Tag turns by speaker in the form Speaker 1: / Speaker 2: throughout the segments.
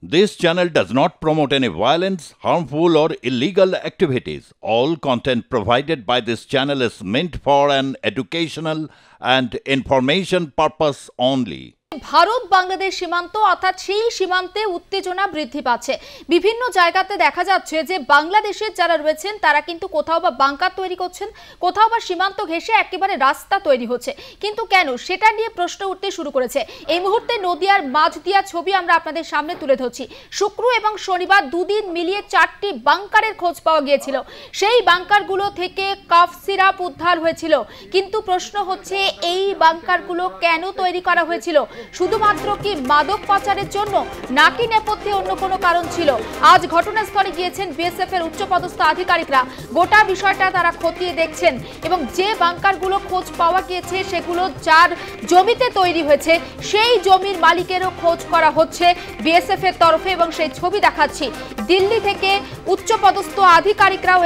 Speaker 1: This channel does not promote any violence, harmful, or illegal activities. All content provided by this channel is meant for an educational and information purpose only.
Speaker 2: Bharat Bangladesh সীমান্ত অর্থাৎ সেই সীমান্তে উত্তেজনা বৃদ্ধি পাচ্ছে। বিভিন্ন জায়গাতে দেখা যাচ্ছে যে বাংলাদেশের যারা রয়েছেন তারা কিন্তু কোথাও বা বাংকার তৈরি করছেন, কোথাও বা সীমান্ত ঘেঁষে একেবারে রাস্তা তৈরি হচ্ছে। কিন্তু কেন, সেটা নিয়ে প্রশ্ন উঠতে শুরু করেছে। এই মুহূর্তে নদিয়ার মাঝদিয়া ছবি আমরা আপনাদের সামনে তুলে ধরছি। শুক্র এবং শনিবার দুদিন মিলিয়ে 4টি বাংকারের খোঁজ পাওয়া গিয়েছিল। সেই বাংকারগুলো থেকে কাফ সিরাপ উদ্ধার হয়েছিল। কিন্তু প্রশ্ন হচ্ছে, এই বাংকারগুলো কেন তৈরি করা হয়েছিল? শুধুমাত্র কি মাদক পাচারের জন্য, নাকি নেপথ্যে অন্য কোনো কারণ ছিল? আজ ঘটনাস্থলে গিয়েছেন বিএসএফ এর উচ্চপদস্থ আধিকারিকরা। গোটা বিষয়টা তারা খতিয়ে দেখছেন এবং যে বাংকারগুলো খোঁজ পাওয়া গিয়েছে সেগুলো যার জমিতে তৈরি হয়েছে সেই জমির মালিকেরও খোঁজ করা হচ্ছে বিএসএফ এর তরফে এবং সেই ছবি দেখাচ্ছি। দিল্লি থেকে উচ্চপদস্থ আধিকারিকরাও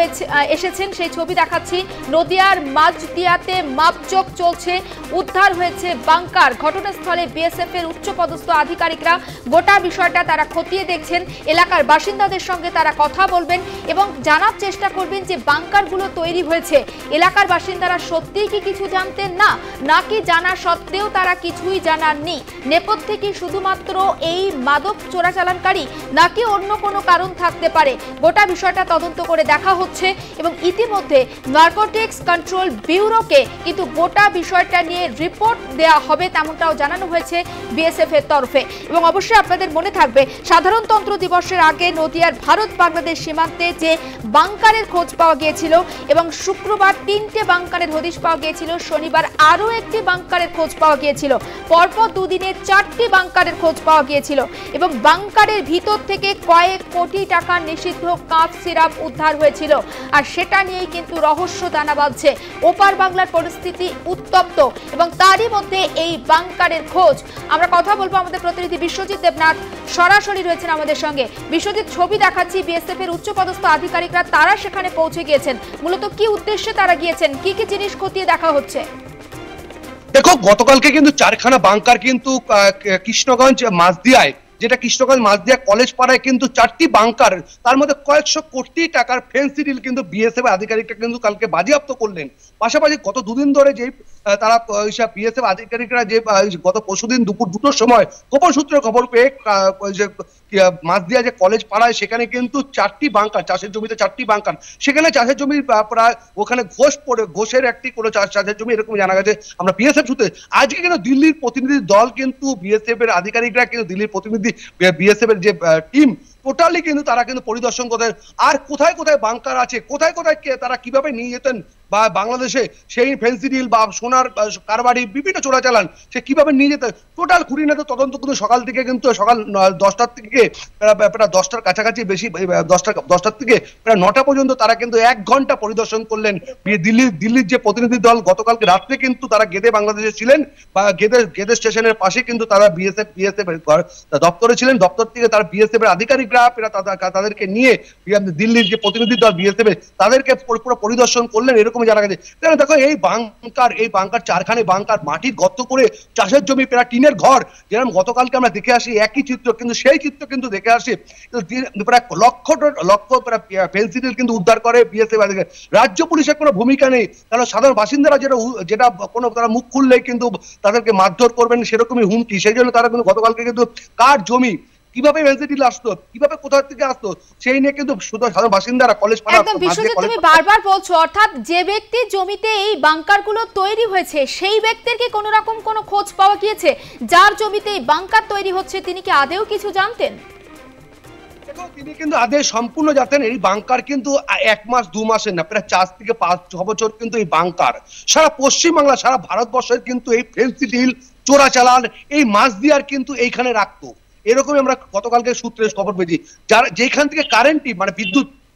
Speaker 2: এসেছেন, সেই ছবি দেখাচ্ছি। নদিয়ার মাঝদিয়াতে মাপজোক চলছে, উদ্ধার হয়েছে বাংকার। ঘটনাস্থলে বিএসএফ এর উচ্চপদস্থ আধিকারিকরা গোটা বিষয়টা তারা খতিয়ে দেখছেন। এলাকার বাসিন্দাদের সঙ্গে তারা কথা বলবেন এবং জানার চেষ্টা করবেন যে বাংকারগুলো তৈরি হয়েছে এলাকার বাসিন্দারা সত্যিই কি কিছু জানতেন না, নাকি জানা সত্ত্বেও তারা কিছুই জানাননি? নেপথ্যে কি শুধুমাত্র এই মাদক চোরাচালানকারী, নাকি অন্য কোনো কারণ থাকতে পারে? গোটা বিষয়টা তদন্ত করে দেখা হচ্ছে এবং ইতিমধ্যে নার্কোটিক্স কন্ট্রোল ব্যুরোকে কিন্তু গোটা বিষয়টা নিয়ে রিপোর্ট দেওয়া হবে, তেমনটাও জানানো হয়েছে বিএসএফ এর তরফে। এবং অবশ্যই আপনাদের মনে থাকবে, সাধারণতন্ত্র দিবসের আগে নদিয়ার ভারত বাংলাদেশ সীমান্তে যে বাংকারের খোঁজ পাওয়া গিয়েছিল এবং শুক্রবার 3টে বাংকারের হদিশ পাওয়া গিয়েছিল, শনিবার আরও একটি বাংকারের খোঁজ পাওয়া গিয়েছিল, পরপর দুদিনে 4টি বাংকারের খোঁজ পাওয়া গিয়েছিল এবং বাংকারের ভিতর থেকে কয়েক কোটি টাকার নিষিদ্ধ কাফ সিরাপ উদ্ধার হয়েছিল। আর সেটা নিয়েই কিন্তু রহস্য দানা বাঁধছে। ওপার বাংলার পরিস্থিতি উত্তপ্ত এবং তারই মধ্যে এই বাংকারের খোঁজ। আমরা কথা বলবো আমাদের প্রতিনিধি বিশ্বজিৎ দেবনাথ, সরাসরি রয়েছেন আমাদের সঙ্গে। বিশ্বজিৎ, ছবি দেখাচ্ছি বিএসএফ এর উচ্চপদস্থ আধিকারিকরা তারা সেখানে পৌঁছে গিয়েছেন। মূলত কি উদ্দেশ্যে তারা গিয়েছেন, কি কি জিনিস খতিয়ে দেখা হচ্ছে?
Speaker 3: দেখো, গতকালকে কিন্তু 4খানা বাংকার কিন্তু কৃষ্ণগঞ্জ মাঝদিয়ায়, যেটা কৃষ্ণগঞ্জ মাঝদিয়া কলেজ পাড়ায় কিন্তু 4টি বাংকার, তার মধ্যে কয়েকশো কোটি টাকার ফেন্সি ডিল কিন্তু বিএসএফ আধিকারিকরা কিন্তু কালকে বাজেয়াপ্ত করলেন। পাশাপাশি গত দুদিন ধরে যে তারা বিএসএফ আধিকারিকরা যে গত পরশুদিন দুপুর 2টোর সময় গোপন সূত্রে খবর পেয়ে মাঝদিয়া যে কলেজ পাড়ায় সেখানে কিন্তু 4টি বাংকার, চাষের জমিতে 4টি বাংকার, সেখানে চাষের জমি প্রায় ওখানে ঘোষের একটি কোনো চাষের জমি, এরকম জানা গেছে আমরা বিএসএফ সূত্রে। আজকে কিন্তু দিল্লির প্রতিনিধি দল কিন্তু বিএসএফ এর আধিকারিকরা কিন্তু দিল্লির প্রতিনিধি বিএসএফ এর যে টিম টোটালি কিন্তু তারা কিন্তু পরিদর্শন করতেন। আর কোথায় কোথায় বাংকার আছে, কোথায় কোথায় তারা কিভাবে নিয়ে যেতেন বা বাংলাদেশে সেই ফেন্সি ডিল বা সোনার কারবারি বিভিন্ন চোরাচালান সে কিভাবে নিয়ে যেতেন, টোটাল খুঁটিনাটি তদন্ত কিন্তু সকাল থেকে কিন্তু সকাল 10টার থেকে প্রায় 10টার কাছাকাছি, বেশি 10টার থেকে প্রায় 9টা পর্যন্ত তারা কিন্তু 1 ঘন্টা পরিদর্শন করলেন। দিল্লির যে প্রতিনিধি দল গতকালকে রাত্রে কিন্তু তারা গেদে বাংলাদেশে ছিলেন বা গেদে স্টেশনের পাশে কিন্তু তারা বিএসএফ দপ্তরে ছিলেন। দপ্তর থেকে তারা বিএসএফ এর আধিকারিকরা তাদেরকে নিয়ে দিল্লির যে প্রতিনিধি দল বিএসএফ তাদেরকে পুরো পরিদর্শন করলেন, এরকম জানা গেছে। দেখো, এই বাংকার 4খানে বাংকার মাটির গর্ত করে চাষের জমি, প্রায় টিনের ঘর, যেরকম গতকালকে আমরা দেখে আসি একই চিত্র, কিন্তু সেই চিত্র কিন্তু দেখে আসি প্রায় লক্ষ ফেন্সি ডিল কিন্তু উদ্ধার করে বিএসএফ। রাজ্য পুলিশের কোনো ভূমিকা নেই, কারণ সাধারণ বাসিন্দারা যেটা কোনো তারা মুখ খুললেই কিন্তু তাদেরকে মারধর করবেন সেরকমই হুমকি। সেই জন্য তারা কিন্তু গতকালকে কিন্তু কার জমি, কিভাবে ফেন্সি ডিল আসতো, কিভাবে কোথা থেকে আসতো, সেই নিয়ে কিন্তু শুধু সাধারণ বাসিন্দারা কলেজ পাড়া।
Speaker 2: একদম বিশ্বজিৎ, তুমি বারবার বলছো, অর্থাৎ যে ব্যক্তির জমিতে এই বাংকারগুলো তৈরি হয়েছে সেই ব্যক্তির কি কোনো রকম কোনো খোঁজ পাওয়া গিয়েছে? যার জমিতে এই বাংকার তৈরি হচ্ছে তিনি কি আদেও কিছু জানতেন?
Speaker 3: তিনি কিন্তু আদে সম্পূর্ণ জানতেন। এই বাংকার কিন্তু 1 মাস 2 মাসের না, প্রায় 4 থেকে 5 বছর কিন্তু এই বাংকার সারা পশ্চিমবাংলা, সারা ভারতবর্ষের কিন্তু এই ফেন্সি ডিল চোরাচালান এই মাঝদিয়ার কিন্তু এইখানে রাখতো। এরকমই আমরা গতকালকে সূত্রে খবর পেয়েছি, যেখান থেকে কারেন্টই মানে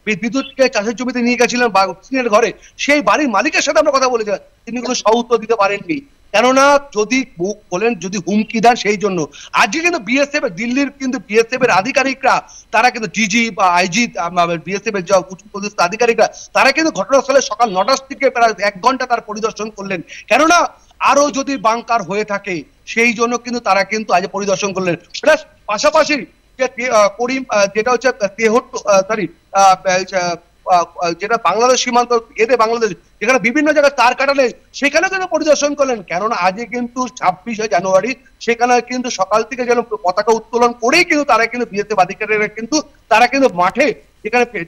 Speaker 3: বিদ্যুৎকে চাষের জমিতে নিয়ে গেছিলেন বা টিনের ঘরে, সেই বাড়ির মালিকের সাথে আমরা কথা বলেছিলাম, তিনি কোনো সউত্তর দিতে পারেননি। কেননা যদি মুখ খোলেন, যদি হুমকি দেন, সেই জন্য আজকে কিন্তু বিএসএফ দিল্লির কিন্তু বিএসএফ এর আধিকারিকরা, তারা কিন্তু ডিজি বা আইজি বিএসএফ এর উচ্চপদস্থ আধিকারিকরা তারা কিন্তু ঘটনাস্থলে সকাল 9টা থেকে প্রায় 1 ঘন্টা তার পরিদর্শন করলেন। কেননা আরো যদি বাংকার হয়ে থাকে সেই জন্য কিন্তু তারা কিন্তু আজ পরিদর্শন করলেন। পাশাপাশি যে করিম যেটা হচ্ছে যেটা বাংলাদেশ সীমান্ত এতে বাংলাদেশ যেখানে বিভিন্ন জায়গায় তার কাটালে সেখানে কিন্তু পরিদর্শন করলেন। কেননা আজকে কিন্তু 26শে জানুয়ারি, সেখানে কিন্তু সকাল থেকে যেন পতাকা উত্তোলন করেই কিন্তু তারা কিন্তু বিএসএফ আধিকারিকরা কিন্তু তারা কিন্তু মাঠে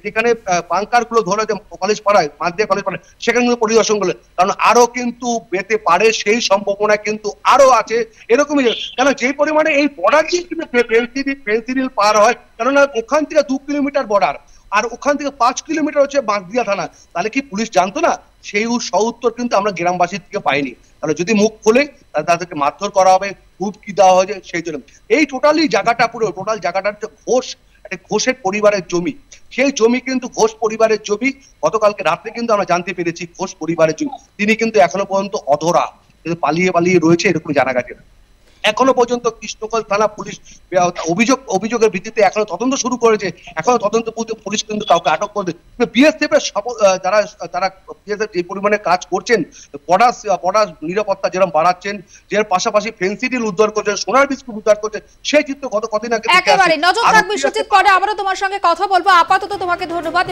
Speaker 3: যেখানে বাংকার গুলো ধরে কলেজ পাড়ায় মাঝদিয়া কলেজ পাড়ায় সেখানে কিন্তু পরিদর্শন করলেন। কারণ আরো কিন্তু পেতে পারে সেই সম্ভাবনা কিন্তু আরো আছে এরকমই। কারণ যে পরিমাণে এই বর্ডার দিয়ে কিন্তু ফেন্সিডিল পার হয়, কেননা ওখান থেকে 2 কিলোমিটার বর্ডার আর ওখান থেকে 5 কিলোমিটার হচ্ছে মাঝদিয়া থানা। তাহলে কি পুলিশ জানতো না? সেই সউত্তর কিন্তু আমরা গ্রামবাসীর থেকে পাইনি। তাহলে যদি মুখ খোলে তাহলে তাদেরকে মারধর করা হবে, খুব কি দেওয়া হয়েছে সেই জন্য। এই টোটাল জায়গাটা হচ্ছে ঘোষের পরিবারের জমি। সেই জমি কিন্তু ঘোষ পরিবারের জমি। গতকালকে রাত্রে কিন্তু আমরা জানতে পেরেছি ঘোষ পরিবারের জমি তিনি কিন্তু এখনো পর্যন্ত অধরা, কিন্তু পালিয়ে রয়েছে এরকম জানা গেছে। এখনো পর্যন্ত কৃষ্ণগঞ্জ থানা পুলিশ অভিযোগের ভিত্তিতে এখনো তদন্ত শুরু করেছে। এখনো তদন্ত পুলিশ কিন্তু কাউকে আটক করেছে। বিএসএফ এর তারা বিএসএফ যে পরিমাণে কাজ করছেন, বর্ডার নিরাপত্তা যেরকম বাড়াচ্ছেন, এর পাশাপাশি ফেন্সিডিল উদ্ধার করছেন, সোনার বিস্কুট উদ্ধার করছেন, সেই চিত্র গত কদিন আগে
Speaker 2: একেবারে নজর রাখবে। সুচিত, পরে আবারও তোমার সঙ্গে কথা বলবো। আপাতত তোমাকে ধন্যবাদ।